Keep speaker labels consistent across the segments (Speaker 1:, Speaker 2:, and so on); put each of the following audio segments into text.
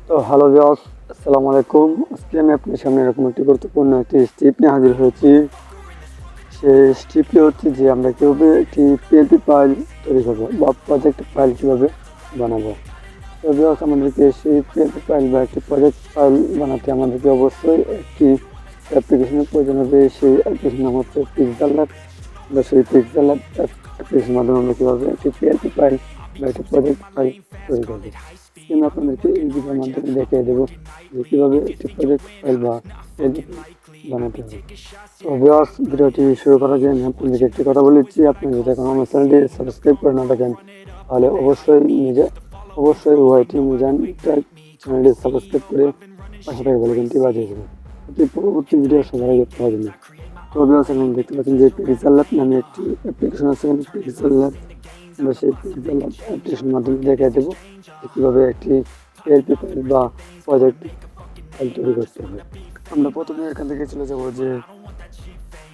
Speaker 1: তো hello viewers, আসসালামু আলাইকুম। আজকে আমি আপনার সামনে এরকম একটি গুরুত্বপূর্ণ একটি স্টেপ নিয়ে হাজির হয়েছি। সেই স্টেপটি হচ্ছে যে আমরা কীভাবে একটি পিএলপি ফাইল তৈরি করবো বা প্রজেক্ট ফাইল কীভাবে বানাবো। তো ভিউয়ার্স, আমাদেরকে সেই পিএলপি ফাইল বা একটি প্রজেক্ট ফাইল বানাতে আমাদেরকে অবশ্যই একটি অ্যাপ্লিকেশনের প্রয়োজন হবে। সেই অ্যাপ্লিকেশন নাম হচ্ছে পিক্সেলল্যাব। আমরা সেই পিক্সেলল্যাব অ্যাপ্লিকেশনের মাধ্যমে আমরা কীভাবে একটি পিএলপি ফাইল বা একটি প্রজেক্ট ফাইল তৈরি করবো। আমি আপনাদেরকে এই ভিডিওর মাধ্যমে দেখিয়ে দেবো যে কীভাবে একটি প্রজেক্ট ফাইল বা পিএলপি বানাতে হবে। তো ভিউয়ার্স, ভিডিওটি শুরু করার আগে আমি আপনাদেরকে একটি কথা বলেছি, আপনি যদি এখন আমার চ্যানেলটি সাবস্ক্রাইব করে না থাকেন তাহলে অবশ্যই ওয়াইটি মিজান চ্যানেলটি সাবস্ক্রাইব করে পাশে থাকা বেলআইকনটি বাজিয়ে দেবেন, এটি পরবর্তী ভিডিও সবার আগে পাওয়ার জন্য। তো ভিউয়ার্স, এখন দেখতে পাচ্ছেন যে পিক্সেলল্যাব নামে একটি অ্যাপ্লিকেশন আছে। পিক্সেলল্যাব আমরা সেই পিক্সেলল্যাব অ্যাপ্লিকেশনের মাধ্যমে দেখিয়ে দেবো কীভাবে একটি পিএলপি ফাইল বা প্রজেক্ট ফাইল তৈরি করতে হবে। আমরা প্রথমে এখান থেকে চলে যাবো যে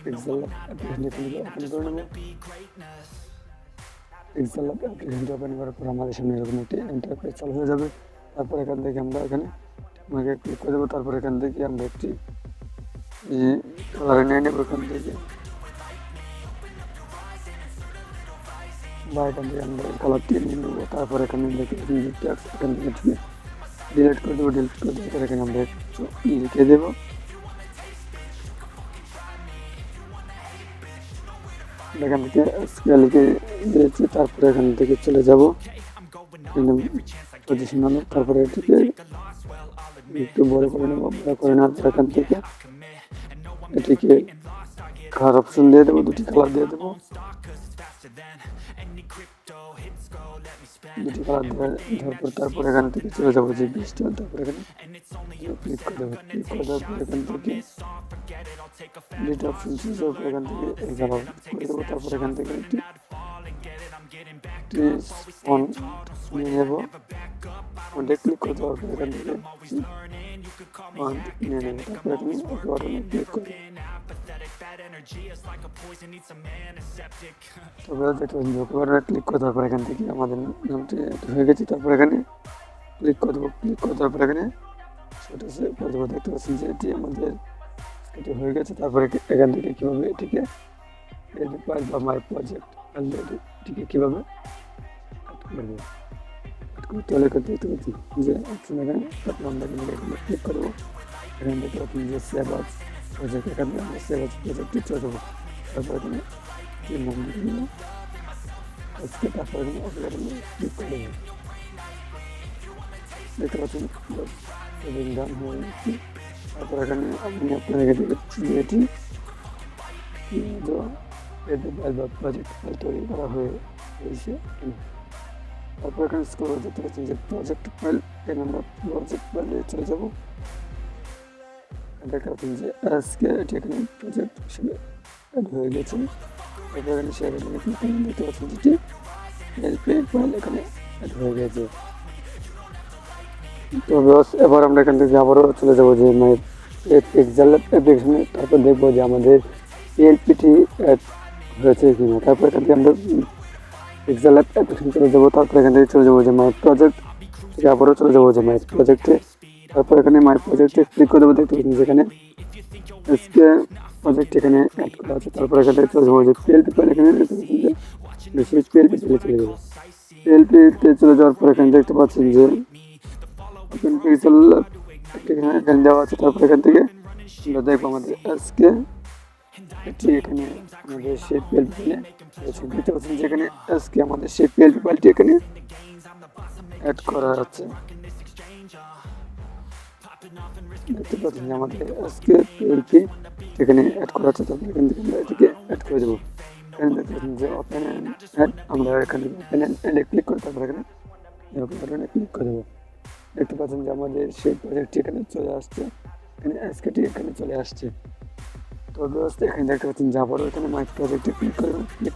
Speaker 1: পিক্সেলল্যাব অ্যাপ্লিকেশনটি ওপেন করে নেব। পিক্সেলল্যাব অ্যাপ্লিকেশনটি ওপেন করার পর আমাদের সামনে এরকম একটি ইন্টারফেস চালু হয়ে যাবে। তারপর এখান থেকে আমরা আমাকে ক্লিক করে দেবো। তারপর এখান থেকে আমরা একটি কালার নিয়ে নেব। এখান থেকে বা এখান থেকে আমরা কালারটি নিয়ে নেবো। তারপর এখানে দেখতে ট্যাক্স এখান থেকে ডিলিট করে দেবো। ডিলিট করে দেওয়ার পর এখানে আমরা একটু লিখে দেবো। এখান থেকে লিখে দিয়েছি। তারপরে এখান থেকে চলে যাব পজিশনালে। তারপরে এটিকে একটু বড় করে নেবো। বড় করে নেওয়ার পর এখান থেকে এটিকে কালার অপশন দিয়ে দেবো, দুটি কালার দিয়ে দেবো। দুটি কালার দেওয়ার পর তারপর এখান থেকে চলে যাবো যে বৃষ্টি। তারপর এখানে ক্লিক করে দেবো। ক্লিক করে দেওয়ার পর এখান থেকে ডিলিট অপশন চুজ হওয়ার পর এখান থেকে এক্সাম করে দেবো। তারপর এখান থেকে একটি ফন্ট নিয়ে নেবো। ফন্টে ক্লিক করে দেওয়ার পর এখান থেকে ফন্ট নিয়ে নেবো। তারপর এখানে ওকে বাটনে ক্লিক করে ক্লিক করে দেওয়ার পর এখান থেকে আমাদের নামটি হয়ে গেছে। তারপর এখানে ক্লিক করে দেবো। ক্লিক করে দেওয়ার পর এখানে সেটা করে দেবো। দেখতে পাচ্ছেন যে এটি আমাদের এটি হয়ে গেছে। তারপরে এখান থেকে কীভাবে এটিকে ফাইল বা মাই প্রজেক্ট এটিকে কীভাবে তাহলে দেখতে পাচ্ছি যে অপশন এখানে আমরা ক্লিক করবো। এখানে দেখতে পাচ্ছেন যে সেভ আজ প্রজেক্ট, এখানে আমরা সেভ আজ প্রজেক্টটি চলে যাবো। তারপর এখানে আজকে তারপর এখানে ক্লিক করে দেবো। দেখতে পাচ্ছেন ডান হয়ে গেছে। তারপর এখানে আমি আপনাদেরকে দেখাচ্ছি যে এটি ফাইল বা প্রজেক্ট ফাইল তৈরি করা হয়েছে। তারপর এখানে স্ক্রল দেখতে পাচ্ছেন যে প্রজেক্ট ফাইল, এখানে আমরা প্রজেক্ট ফাইলে চলে যাবো। দেখতে পাচ্ছেন যে আজকে এটি এখানে প্রজেক্ট হিসেবে অ্যাড হয়ে গেছে। তারপর এখানে শেয়ার দেখতে পাচ্ছেন যেটি পিএলপি ফাইল এখানে অ্যাড হয়ে গেছে। তো এবার আমরা এখান থেকে আবারও চলে যাবো যে মাই পিক্সেলল্যাব অ্যাপ্লিকেশনে। তারপর দেখবো যে আমাদের পিএলপিটি অ্যাড হয়েছে কিনা। তারপর এখান থেকে আমরা পিক্সেলল্যাব অ্যাপ্লিকেশন চলে যাবো। তারপর এখান থেকে চলে যাবো যে মাই প্রজেক্ট থেকে আবারও চলে যাবো যে মাই প্রজেক্টে। তারপর এখানে মাই প্রজেক্টে ক্লিক করে দেবো। দেখতে পাচ্ছেন যেখানে আজকে প্রজেক্ট এখানে অ্যাড করা আছে। তারপর এখান থেকে চলে যাবো যে পিএলপি ফাইল, এখানে দেখতে পাচ্ছেন যে সেই পিএলপি চলে যাবো। পিএলপিতে চলে যাওয়ার পর এখানে দেখতে পাচ্ছেন যে পিক্সেলল্যাব এখানে দেওয়া আছে। তারপর এখান থেকে আমরা দেখবো আমাদের আজকে এটি এখানে আমাদের সেই পিএলপি ফাইলে দেখতে পাচ্ছেন যে এখানে আজকে আমাদের সেই পিএলপি ফাইলটি এখানে অ্যাড করা আছে। দেখতে পাচ্ছেন যে আমাদের আজকে পিএলপি এখানে অ্যাড করা আছে। তারপর এখান থেকে আমরা এটিকে অ্যাড করে দেবো। এখানে দেখতে পাচ্ছেন যে ওপেন অ্যাড, আমরা এখানে ওপেন অ্যাডে ক্লিক করে তারপর এখানে ক্লিক করে দেবো। দেখতে পাচ্ছেন যে আমাদের সেই প্রজেক্টটি এখানে চলে আসছে, এখানে আজকেটি এখানে চলে আসছে। তো ব্যবস্থা এখানে দেখতে পাচ্ছেন যে আবারও এখানে মাই প্রজেক্টে ক্লিক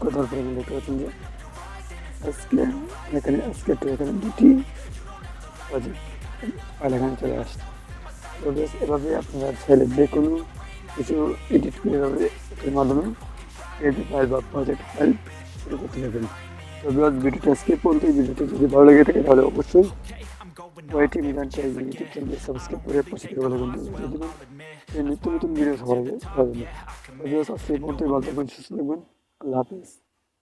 Speaker 1: করে দেওয়ার পরে এখানে দেখতে পাচ্ছেন যে আজকে এখানে এখানে দুটি প্রজেক্ট ফাইল এখানে চলে আসছে। তো এভাবে আপনারা চাইলে যে কোনো কিছু এডিট করে এভাবে এর মাধ্যমে পিএলপি ফাইল বা প্রজেক্ট ফাইল করতে পারবেন। তো ভিডিওটা আজকে পর্যন্ত। ভিডিওটি যদি ভালো লেগে থাকে তাহলে অবশ্যই ওয়াইটি মিজান চাই ইউটিউব চ্যানেলে সাবস্ক্রাইব করে পাশে থেকে বেল আইকনটি বাজিয়ে দিবেন এই নিত্য নতুন ভিডিও সবার আগে পাওয়ার জন্য। আজকে এই পর্যন্তই, ভালো থাকবেন, সুস্থ থাকবেন, আল্লাহ হাফেজ।